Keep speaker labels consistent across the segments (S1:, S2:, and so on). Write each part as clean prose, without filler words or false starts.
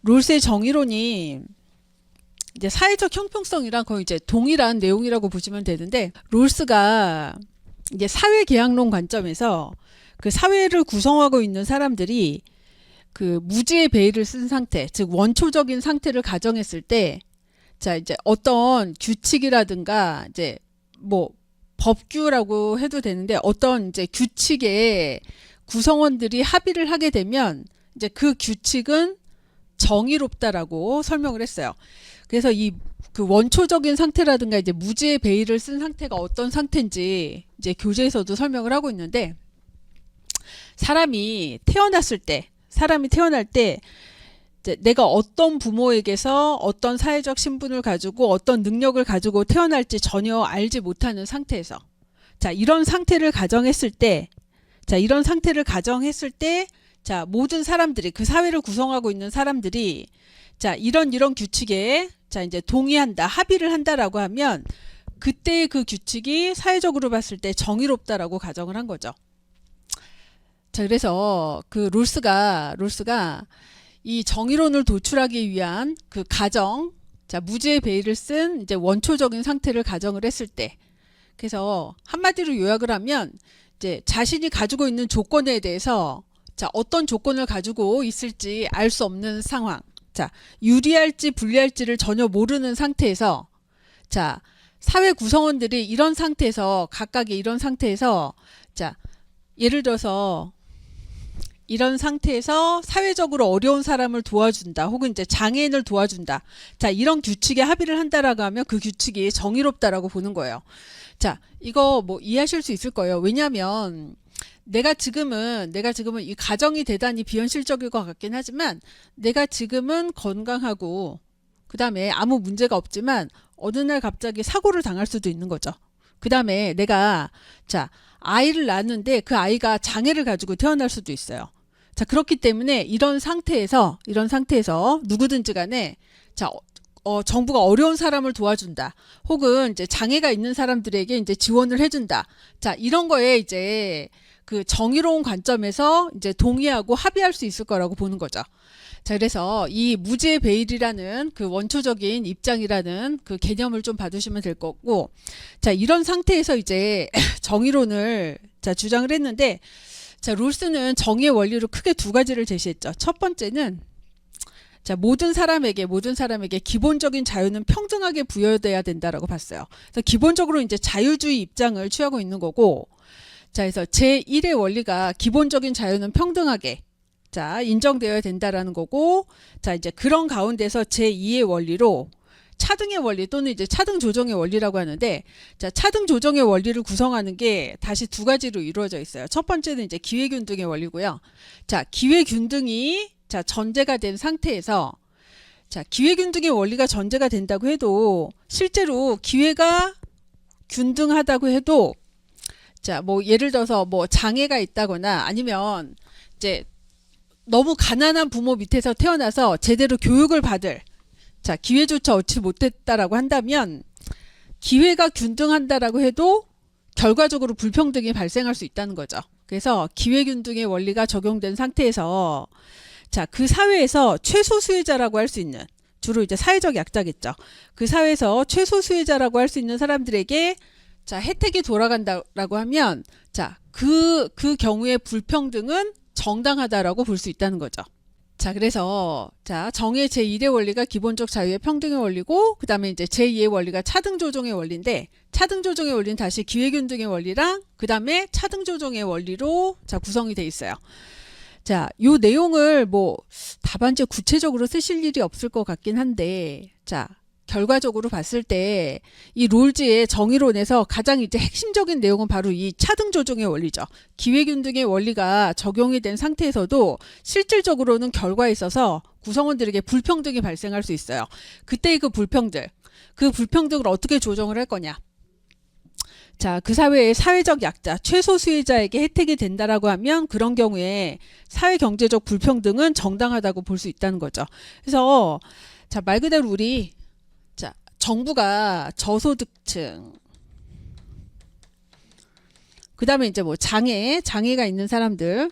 S1: 롤스의 정의론이 이제 사회적 형평성이랑 거의 이제 동일한 내용이라고 보시면 되는데, 롤스가 이제 사회계약론 관점에서 그 사회를 구성하고 있는 사람들이 그 무지의 베일을 쓴 상태, 즉 원초적인 상태를 가정했을 때, 자 이제 어떤 규칙이라든가 이제 뭐 법규라고 해도 되는데, 어떤 이제 규칙에 구성원들이 합의를 하게 되면 이제 그 규칙은 정의롭다라고 설명을 했어요. 그래서 이 그 원초적인 상태라든가 이제 무지의 베일을 쓴 상태가 어떤 상태인지 이제 교재에서도 설명을 하고 있는데, 사람이 태어날 때 이제 내가 어떤 부모에게서 어떤 사회적 신분을 가지고 어떤 능력을 가지고 태어날지 전혀 알지 못하는 상태에서, 자 이런 상태를 가정했을 때, 자 모든 사람들이, 그 사회를 구성하고 있는 사람들이 자 이런 규칙에 자 이제 동의한다, 합의를 한다라고 하면 그때의 그 규칙이 사회적으로 봤을 때 정의롭다라고 가정을 한 거죠. 자 그래서 그 롤스가 이 정의론을 도출하기 위한 그 가정, 자 무지의 베일을 쓴 이제 원초적인 상태를 가정을 했을 때, 그래서 한마디로 요약을 하면 이제 자신이 가지고 있는 조건에 대해서 자 어떤 조건을 가지고 있을지 알 수 없는 상황, 자 유리할지 불리할지를 전혀 모르는 상태에서, 자 사회 구성원들이 이런 상태에서, 각각의 이런 상태에서, 자 예를 들어서 이런 상태에서 사회적으로 어려운 사람을 도와준다, 혹은 이제 장애인을 도와준다, 자 이런 규칙에 합의를 한다라고 하면 그 규칙이 정의롭다라고 보는 거예요. 자 이거 뭐 이해하실 수 있을 거예요. 왜냐하면 내가 지금은 이 가정이 대단히 비현실적일 것 같긴 하지만, 내가 지금은 건강하고 그 다음에 아무 문제가 없지만 어느 날 갑자기 사고를 당할 수도 있는 거죠. 그 다음에 내가 자 아이를 낳았는데 그 아이가 장애를 가지고 태어날 수도 있어요. 자 그렇기 때문에 이런 상태에서 누구든지 간에 자 정부가 어려운 사람을 도와준다, 혹은 이제 장애가 있는 사람들에게 이제 지원을 해준다, 자 이런 거에 이제 그 정의로운 관점에서 이제 동의하고 합의할 수 있을 거라고 보는 거죠. 자 그래서 이 무지의 베일이라는 그 원초적인 입장이라는 그 개념을 좀 봐두시면 될 거고, 자 이런 상태에서 이제 정의론을 자 주장을 했는데, 자 롤스는 정의의 원리로 크게 두 가지를 제시했죠. 첫 번째는 자 모든 사람에게 기본적인 자유는 평등하게 부여돼야 된다라고 봤어요. 그래서 기본적으로 이제 자유주의 입장을 취하고 있는 거고, 자 그래서 제1의 원리가 기본적인 자유는 평등하게 자 인정되어야 된다라는 거고, 자 이제 그런 가운데서 제2의 원리로 차등의 원리, 또는 이제 차등 조정의 원리라고 하는데, 자 차등 조정의 원리를 구성하는 게 다시 두 가지로 이루어져 있어요. 첫 번째는 이제 기회균등의 원리고요. 자 기회균등이 자 전제가 된 상태에서, 자 기회균등의 원리가 전제가 된다고 해도 실제로 기회가 균등하다고 해도, 자 뭐 예를 들어서 뭐 장애가 있다거나 아니면 이제 너무 가난한 부모 밑에서 태어나서 제대로 교육을 받을 자 기회조차 얻지 못했다라고 한다면, 기회가 균등한다라고 해도 결과적으로 불평등이 발생할 수 있다는 거죠. 그래서 기회균등의 원리가 적용된 상태에서 자 그 사회에서 최소 수혜자라고 할 수 있는, 주로 이제 사회적 약자겠죠. 그 사회에서 최소 수혜자라고 할 수 있는 사람들에게 자 혜택이 돌아간다라고 하면, 자 그 경우에 불평등은 정당하다라고 볼 수 있다는 거죠. 자 그래서 자 정의 제1의 원리가 기본적 자유의 평등의 원리고, 그 다음에 이제 제2의 원리가 차등 조정의 원리인데, 차등 조정의 원리는 다시 기회균등의 원리랑 그 다음에 차등 조정의 원리로 자 구성이 돼 있어요. 자 요 내용을 뭐 답안지에 구체적으로 쓰실 일이 없을 것 같긴 한데, 자 결과적으로 봤을 때 이 롤즈의 정의론에서 가장 이제 핵심적인 내용은 바로 이 차등 조정의 원리죠. 기회균등의 원리가 적용이 된 상태에서도 실질적으로는 결과에 있어서 구성원들에게 불평등이 발생할 수 있어요. 그때의 그 불평등을 어떻게 조정을 할 거냐. 자, 그 사회의 사회적 약자, 최소 수혜자에게 혜택이 된다라고 하면 그런 경우에 사회 경제적 불평등은 정당하다고 볼 수 있다는 거죠. 그래서 자, 말 그대로 우리 자, 정부가 저소득층, 그 다음에 이제 뭐 장애가 있는 사람들,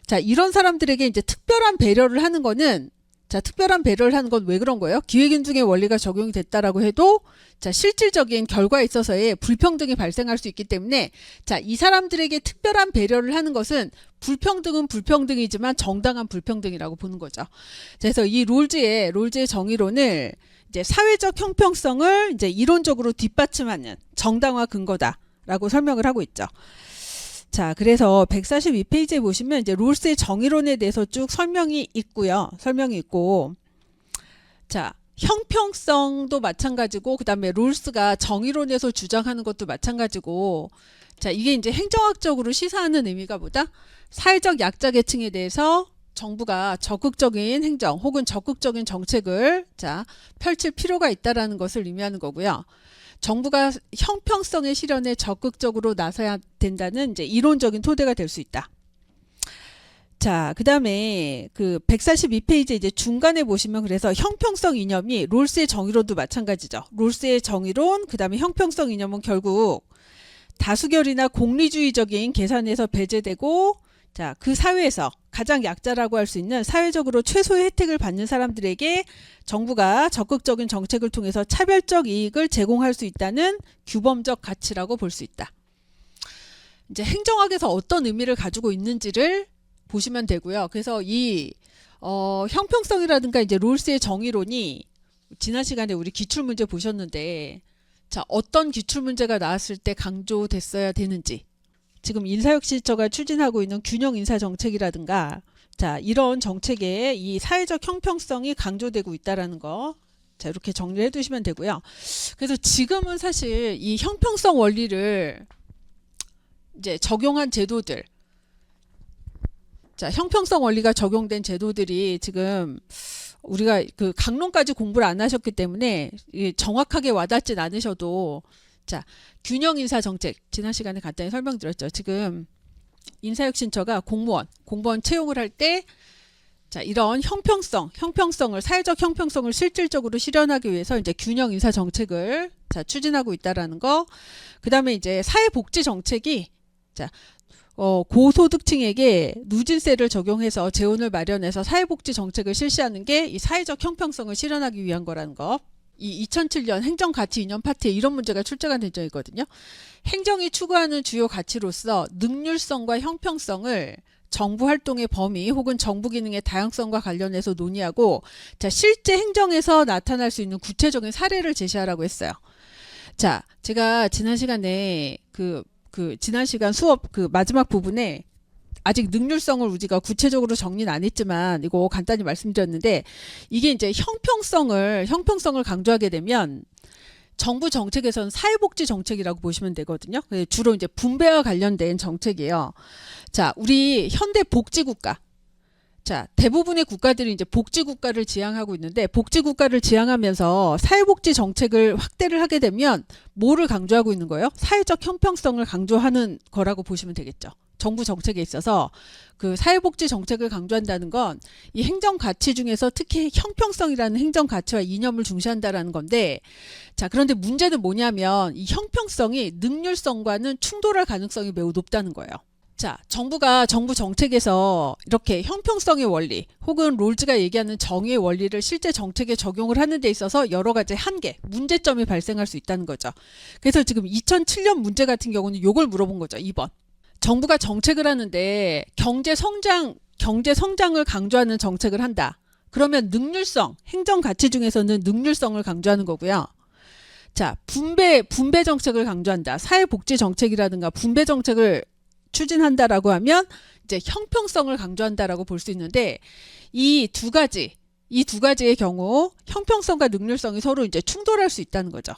S1: 자, 이런 사람들에게 이제 특별한 배려를 하는 거는 자, 특별한 배려를 하는 건 왜 그런 거예요? 기회균등의 원리가 적용이 됐다라고 해도 자, 실질적인 결과에 있어서의 불평등이 발생할 수 있기 때문에 자, 이 사람들에게 특별한 배려를 하는 것은 불평등은 불평등이지만 정당한 불평등이라고 보는 거죠. 그래서 이 롤즈의 정의론을 이제 사회적 형평성을 이제 이론적으로 뒷받침하는 정당화 근거다라고 설명을 하고 있죠. 자, 그래서 142페이지에 보시면 이제 롤스의 정의론에 대해서 쭉 설명이 있고요. 설명이 있고, 자, 형평성도 마찬가지고, 그 다음에 롤스가 정의론에서 주장하는 것도 마찬가지고, 자, 이게 이제 행정학적으로 시사하는 의미가 뭐다? 사회적 약자 계층에 대해서 정부가 적극적인 행정 혹은 적극적인 정책을 자, 펼칠 필요가 있다라는 것을 의미하는 거고요. 정부가 형평성의 실현에 적극적으로 나서야 된다는 이제 이론적인 토대가 될 수 있다. 자, 그 다음에 그 142페이지 이제 중간에 보시면 그래서 형평성 이념이 롤스의 정의론도 마찬가지죠. 롤스의 정의론, 그 다음에 형평성 이념은 결국 다수결이나 공리주의적인 계산에서 배제되고 자, 그 사회에서 가장 약자라고 할 수 있는 사회적으로 최소의 혜택을 받는 사람들에게 정부가 적극적인 정책을 통해서 차별적 이익을 제공할 수 있다는 규범적 가치라고 볼 수 있다. 이제 행정학에서 어떤 의미를 가지고 있는지를 보시면 되고요. 그래서 이 형평성이라든가 이제 롤스의 정의론이 지난 시간에 우리 기출문제 보셨는데 자, 어떤 기출문제가 나왔을 때 강조됐어야 되는지 지금 인사혁신처가 추진하고 있는 균형 인사 정책이라든가 자, 이런 정책에 이 사회적 형평성이 강조되고 있다라는 거. 자, 이렇게 정리를 해 두시면 되고요. 그래서 지금은 사실 이 형평성 원리를 이제 적용한 제도들 자, 형평성 원리가 적용된 제도들이 지금 우리가 그 강론까지 공부를 안 하셨기 때문에 정확하게 와닿진 않으셔도 자, 균형 인사 정책 지난 시간에 간단히 설명드렸죠. 지금 인사혁신처가 공무원 채용을 할 때 자, 이런 형평성을 사회적 형평성을 실질적으로 실현하기 위해서 이제 균형 인사 정책을 자, 추진하고 있다라는 거. 그다음에 이제 사회복지 정책이 자, 고소득층에게 누진세를 적용해서 재원을 마련해서 사회복지 정책을 실시하는 게 이 사회적 형평성을 실현하기 위한 거라는 거. 이 2007년 행정가치 이념 파트에 이런 문제가 출제가 된 적이 있거든요. 행정이 추구하는 주요 가치로서 능률성과 형평성을 정부 활동의 범위 혹은 정부 기능의 다양성과 관련해서 논의하고 자, 실제 행정에서 나타날 수 있는 구체적인 사례를 제시하라고 했어요. 자, 제가 지난 시간에 지난 시간 수업 그 마지막 부분에 아직 능률성을 우리가 구체적으로 정리는 안 했지만 이거 간단히 말씀드렸는데 이게 이제 형평성을 강조하게 되면 정부 정책에서는 사회복지 정책이라고 보시면 되거든요. 주로 이제 분배와 관련된 정책이에요. 자, 우리 현대 복지국가. 자, 대부분의 국가들이 이제 복지국가를 지향하고 있는데 복지국가를 지향하면서 사회복지 정책을 확대를 하게 되면 뭐를 강조하고 있는 거예요? 사회적 형평성을 강조하는 거라고 보시면 되겠죠. 정부 정책에 있어서 그 사회복지 정책을 강조한다는 건 이 행정 가치 중에서 특히 형평성이라는 행정 가치와 이념을 중시한다라는 건데 자, 그런데 문제는 뭐냐면 이 형평성이 능률성과는 충돌할 가능성이 매우 높다는 거예요. 자, 정부가 정부 정책에서 이렇게 형평성의 원리 혹은 롤즈가 얘기하는 정의의 원리를 실제 정책에 적용을 하는 데 있어서 여러 가지 한계, 문제점이 발생할 수 있다는 거죠. 그래서 지금 2007년 문제 같은 경우는 이걸 물어본 거죠. 2번. 정부가 정책을 하는데 경제 성장을 강조하는 정책을 한다. 그러면 능률성, 행정 가치 중에서는 능률성을 강조하는 거고요. 자, 분배 정책을 강조한다. 사회복지 정책이라든가 분배 정책을 추진한다라고 하면 이제 형평성을 강조한다라고 볼 수 있는데 이 두 가지의 경우 형평성과 능률성이 서로 이제 충돌할 수 있다는 거죠.